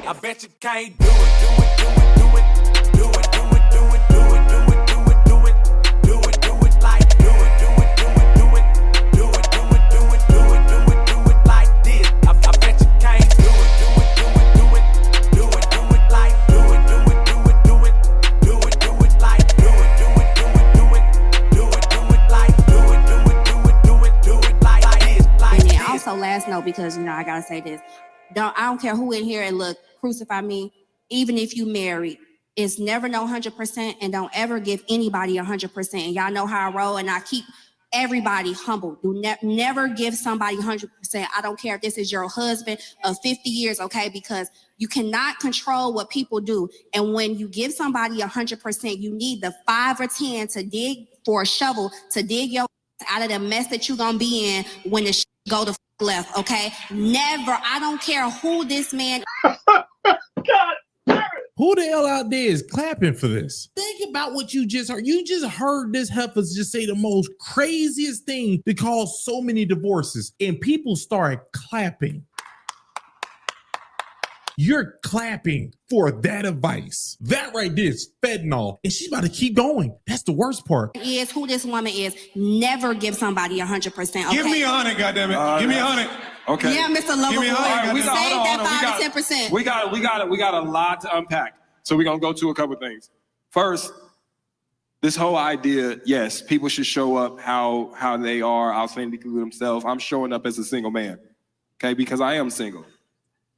I bet you can't do it, do it, do it, do it, do it, do it, do it, do it, do it, do it, do it, do it, do it like do it, do it, do it, do it, do it, do it, do it, do it, do it, do it like this. I bet you can't do it, do it, do it, do it, do it, do it like do it, do it, do it, do it, do it, do it like do it, do it, do it, do it, do it, do it like do it, do it, do it, do it, do it like this, like this. And then also last note, because I gotta say this. I don't care who in here and look, crucify me, even if you married, it's never no 100%, and don't ever give anybody 100%. And y'all know how I roll, and I keep everybody humble. Do never give somebody 100%. I don't care if this is your husband of 50 years, okay? Because you cannot control what people do. And when you give somebody 100%, you need the 5 or 10 to dig for a shovel to dig your out of the mess that you're gonna be in when the shit go to left, okay? Never. I don't care who this man. God. Who the hell out there is clapping for this? Think about what you just heard. You just heard this heifer just say the most craziest thing that caused so many divorces, and people started clapping. You're clapping for that advice. That right there is fentanyl, and she's about to keep going. That's the worst part. Is who this woman is. Never give somebody 100%. Okay? Give me 100, goddammit. Give me 100. Okay. Yeah, Mr. Lover Boy. Right, Save that 5 to 10%. We got a lot to unpack. So we're gonna go to a couple things. First, this whole idea, yes, people should show up how they are, authentically themselves. I'm showing up as a single man, okay, because I am single.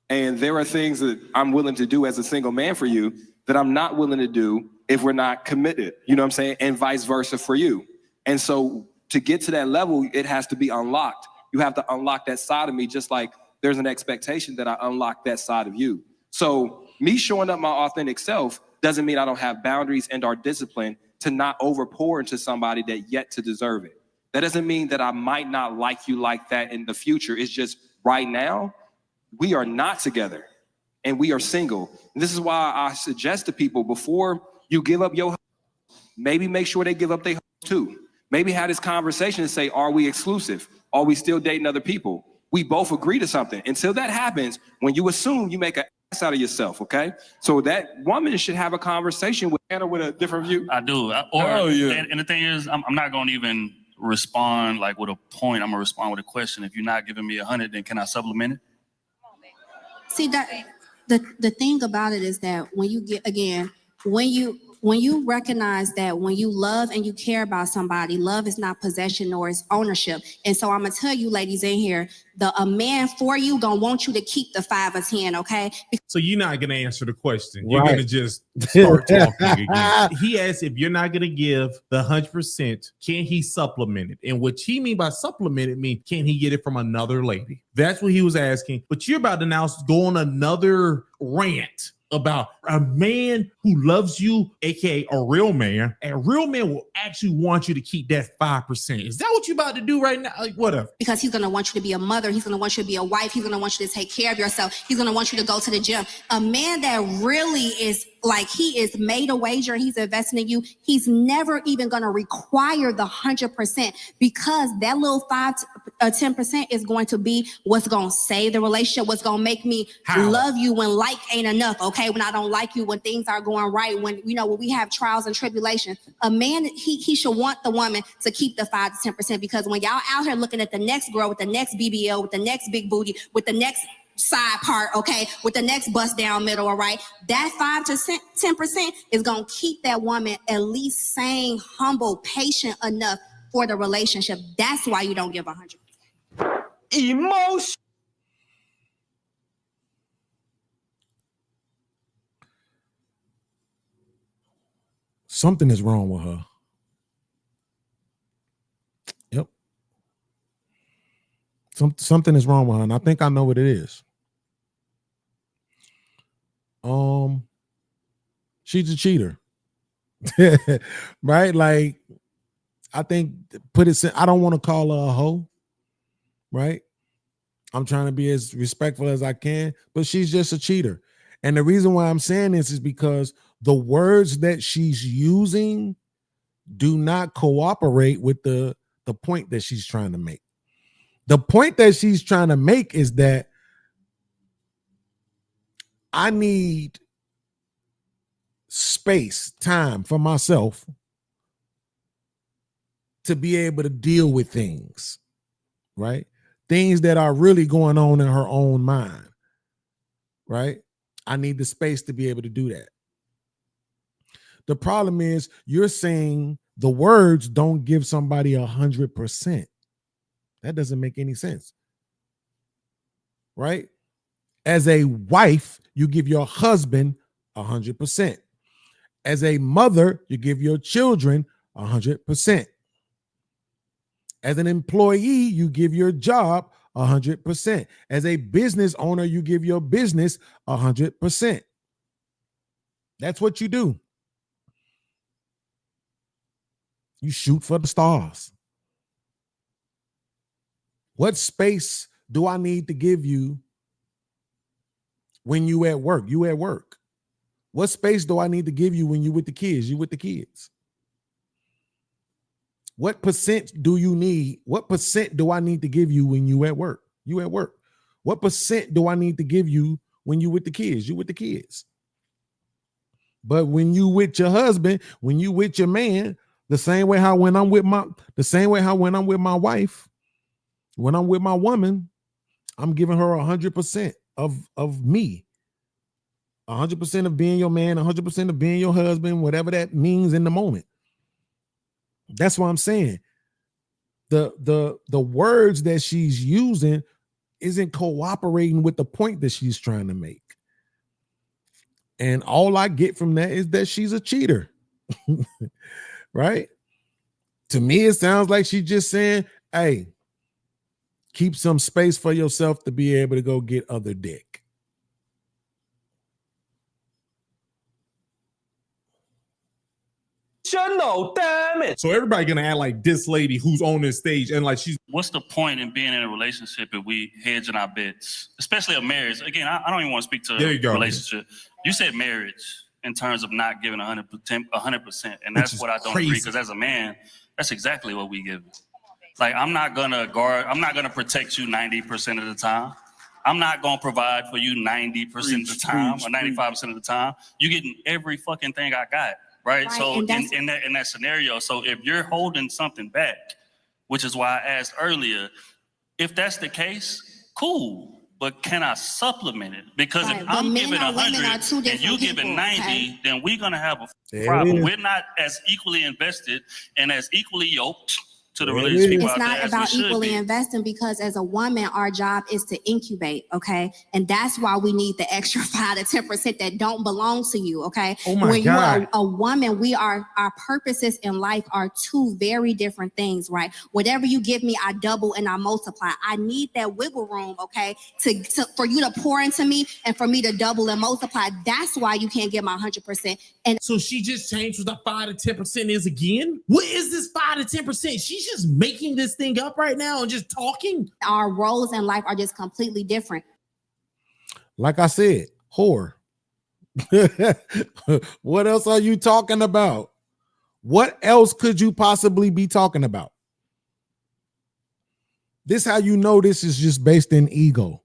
And there are things that I'm willing to do as a single man for you that I'm not willing to do if we're not committed, you know what I'm saying? And vice versa for you. And so to get to that level, it has to be unlocked. You have to unlock that side of me, just like there's an expectation that I unlock that side of you. So me showing up my authentic self doesn't mean I don't have boundaries and our discipline to not overpour into somebody that yet to deserve it. That doesn't mean that I might not like you like that in the future. It's just right now, we are not together and we are single. And this is why I suggest to people, before you give up your, maybe make sure they give up their too. Maybe have this conversation and say, are we exclusive? Are we still dating other people? We both agree to something. Until that happens, when you assume, you make an ass out of yourself, okay? So that woman should have a conversation with Anna with a different view. I do. And the thing is, I'm not going to even respond like with a point. I'm going to respond with a question. If you're not giving me 100, then can I supplement it? See, that the thing about it is that when you get, again, when you recognize that when you love and you care about somebody, love is not possession nor is ownership. And so I'm gonna tell you, ladies in here, a man for you gonna want you to keep the 5 or 10, okay? So you're not gonna answer the question. You're gonna just start talking again. He asked if you're not gonna give the 100%, can he supplement it? And what he mean by supplement it mean, can he get it from another lady? That's what he was asking. But you're about to now go on another rant about a man who loves you, aka a real man. A real man will actually want you to keep that 5%. Is that what you're about to do right now? Like, whatever. Because he's gonna want you to be a mother, he's gonna want you to be a wife, he's gonna want you to take care of yourself, he's gonna want you to go to the gym. A man that really is like, he is made a wager, he's investing in you, he's never even gonna require the 100%, because that little 5 or 10% is going to be what's gonna save the relationship, what's gonna make me love you when like ain't enough, okay? When I don't like you, when things are going right, when when we have trials and tribulations. A man, he should want the woman to keep the 5 to 10%, because when y'all out here looking at the next girl with the next BBL, with the next big booty, with the next side part, okay, with the next bust down middle, all right, that 5 to 10% is gonna keep that woman at least sane, humble, patient enough for the relationship. That's why you don't give 100. Emotion. Something is wrong with her. Yep. Something is wrong with her, and I think I know what it is. She's a cheater. Right? Like, I think, I don't want to call her a hoe, right? I'm trying to be as respectful as I can, but she's just a cheater. And the reason why I'm saying this is because the words that she's using do not cooperate with the point that she's trying to make. The point that she's trying to make is that I need space, time for myself to be able to deal with things, right? Things that are really going on in her own mind, right? I need the space to be able to do that. The problem is you're saying the words don't give somebody 100%. That doesn't make any sense, right? As a wife, you give your husband 100%. As a mother, you give your children 100%. As an employee, you give your job 100%. As a business owner, you give your business 100%. That's what you do. You shoot for the stars. What space do I need to give you when you at work? You at work. What space do I need to give you when you with the kids? You with the kids. What percent do you need? What percent do I need to give you when you at work? You at work. What percent do I need to give you when you with the kids? You with the kids. But when you with your husband, when you with your man, the same way how when I'm with my wife, when I'm with my woman, I'm giving her 100% of me. 100% of being your man, 100% of being your husband, whatever that means in the moment. That's what I'm saying. The words that she's using isn't cooperating with the point that she's trying to make. And all I get from that is that she's a cheater. Right? To me, it sounds like she's just saying, hey, keep some space for yourself to be able to go get other dick. No, damn it. So everybody gonna act like this lady who's on this stage and like she's. What's the point in being in a relationship if we hedge in our bets, especially a marriage? Again, I don't even want to speak to a relationship. You said marriage in terms of not giving 100%, and that's what I don't agree, because as a man, that's exactly what we give. Like, I'm not gonna protect you 90% of the time. I'm not gonna provide for you 90% of the time or 95% of the time. You're getting every fucking thing I got. Right. So in that scenario, so if you're holding something back, which is why I asked earlier, if that's the case, cool. But can I supplement it? Because if I'm giving 100 and you giving 90, then we're gonna have a problem. We're not as equally invested and as equally yoked to the relationship. It's not about equally investing, because as a woman, our job is to incubate, okay? And that's why we need the extra 5 to 10% that don't belong to you, okay? Oh my when God. you're a woman, our purposes in life are two very different things, right? Whatever you give me, I double and I multiply. I need that wiggle room, okay? For you to pour into me and for me to double and multiply. That's why you can't get my 100%. And so she just changed what the 5 to 10% is again? What is this 5 to 10%? She's just making this thing up right now and just talking. Our roles in life are just completely different. Like I said, whore. What else are you talking about? What else could you possibly be talking about? This how you know this is just based in ego.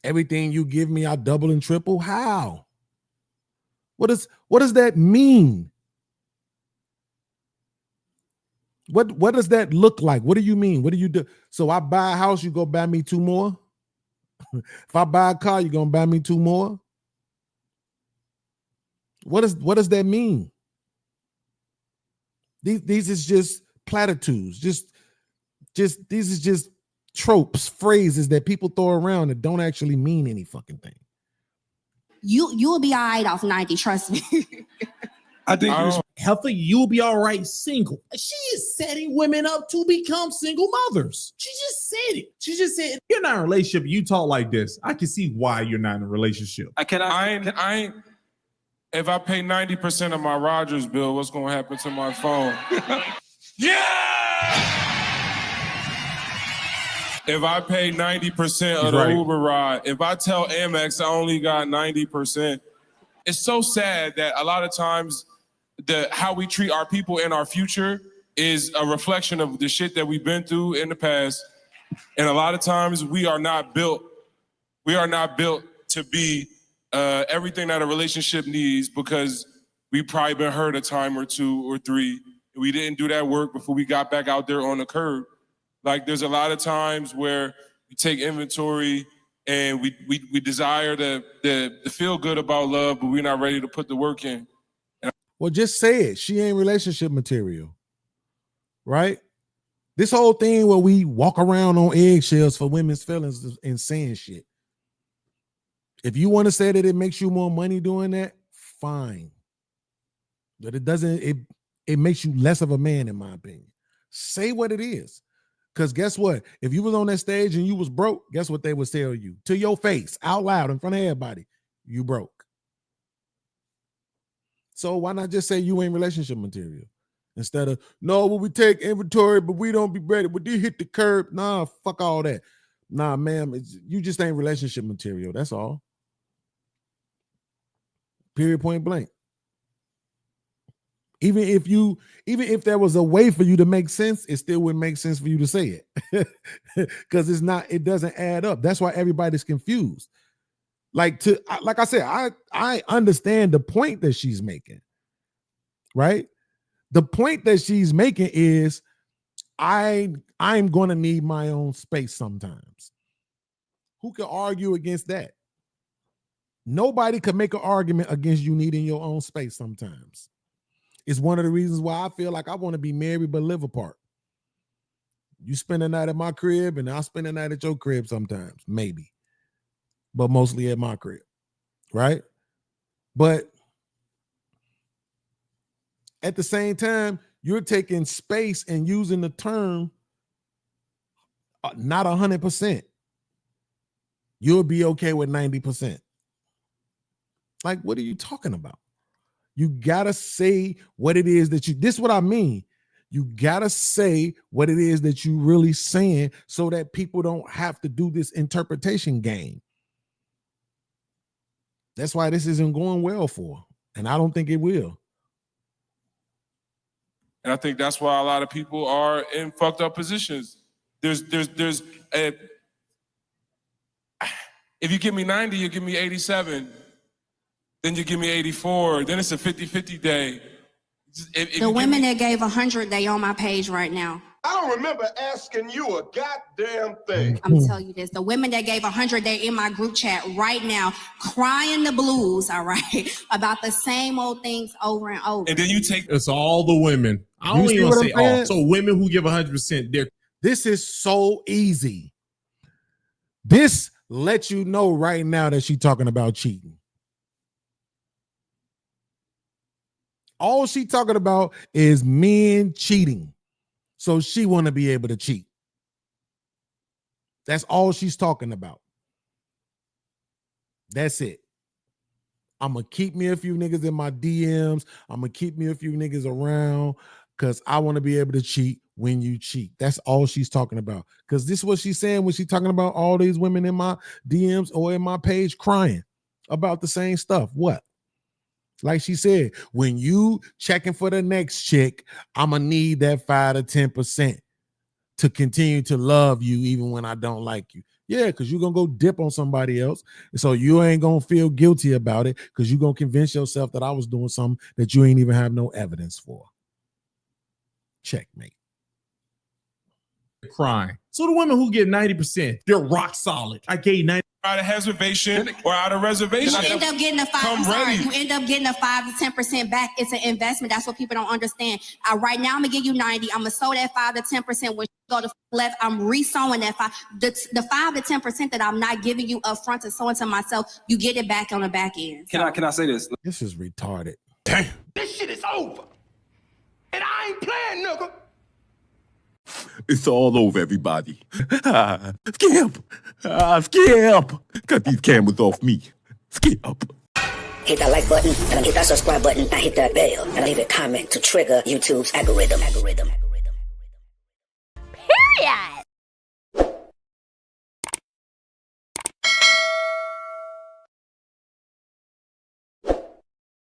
Everything you give me, I double and triple. How? What does that mean? What does that look like? What do you mean? What do you do? So I buy a house, you go buy me 2 more? If I buy a car, you gonna buy me 2 more? What does that mean? These is just platitudes, just these is just tropes, phrases that people throw around that don't actually mean any fucking thing. You'll be all right off 90, trust me. I think Healthy, you'll be all right single. She is setting women up to become single mothers. She just said it. She just said, if you're not in a relationship, you talk like this, I can see why you're not in a relationship. If I pay 90% of my Rogers bill, what's gonna happen to my phone? Yeah! If I pay 90% of the Uber ride, if I tell Amex I only got 90%, it's so sad that a lot of times how we treat our people in our future is a reflection of the shit that we've been through in the past. And a lot of times we are not built to be everything that a relationship needs because we probably been hurt a time or two or three. We didn't do that work before we got back out there on the curb. Like there's a lot of times where we take inventory and we desire to feel good about love, but we're not ready to put the work in. Well, just say it. She ain't relationship material, right? This whole thing where we walk around on eggshells for women's feelings and saying shit. If you want to say that it makes you more money doing that, fine. But it doesn't, it makes you less of a man, in my opinion. Say what it is. Because guess what? If you was on that stage and you was broke, guess what they would tell you? To your face, out loud, in front of everybody, you broke. So why not just say you ain't relationship material? Instead of, no, well, we take inventory, but we don't be ready. But they hit the curb. Nah, fuck all that. Nah, ma'am, you just ain't relationship material. That's all. Period, point blank. Even if there was a way for you to make sense, it still wouldn't make sense for you to say it. Because it doesn't add up. That's why everybody's like I said, I understand the point that she's making. Right? The point that she's making is I'm going to need my own space sometimes. Who can argue against that? Nobody can make an argument against you needing your own space sometimes. It's one of the reasons why I feel like I want to be married but live apart. You spend a night at my crib and I'll spend a night at your crib sometimes, maybe. But mostly at my crib, right? But at the same time, you're taking space and using the term not 100%. You'll be okay with 90%. Like, what are you talking about? You gotta say what it is that this is what I mean. You gotta say what it is that you really saying so that people don't have to do this interpretation game. That's why this isn't going well for her, and I don't think it will. And I think that's why a lot of people are in fucked up positions. If you give me 90, you give me 87. Then you give me 84. Then it's a 50-50 day. The women that gave 100, they on my page right now. I don't remember asking you a goddamn thing. I'm gonna tell you this. The women that gave 100, they in my group chat right now, crying the blues, all right, about the same old things over and over. And then you take... It's all the women. I don't even say all. So women who give 100%, this is so easy. This lets you know right now that she's talking about cheating. All she talking about is men cheating. So she want to be able to cheat. That's all she's talking about. That's it. I'm going to keep me a few niggas in my DMs. I'm going to keep me a few niggas around because I want to be able to cheat when you cheat. That's all she's talking about. Because this is what she's saying when she's talking about all these women in my DMs or in my page crying about the same stuff. What? Like she said, when you checking for the next chick, I'm going to need that 5 to 10% to continue to love you even when I don't like you. Yeah, because you're going to go dip on somebody else. So you ain't going to feel guilty about it because you're going to convince yourself that I was doing something that you ain't even have no evidence for. Checkmate. Crying. So the women who get 90%, they're rock solid. I gave 90%. Out of reservation or out of reservation. You end up getting a 5. You end up getting a 5 to 10% back. It's an investment. That's what people don't understand. Right now, I'm gonna give you 90. I'm gonna sow that 5 to 10%. When you go to left, I'm resowing that 5. The 5 to 10% that I'm not giving you up front to sow into myself, you get it back on the back end. Can I say this? This is retarded. Damn. This shit is over. And I ain't playing, nigga. It's all over, everybody. Skip! Skip! Cut these cameras off me. Skip! Hit that like button, and hit that subscribe button, and hit that bell, and leave a comment to trigger YouTube's algorithm.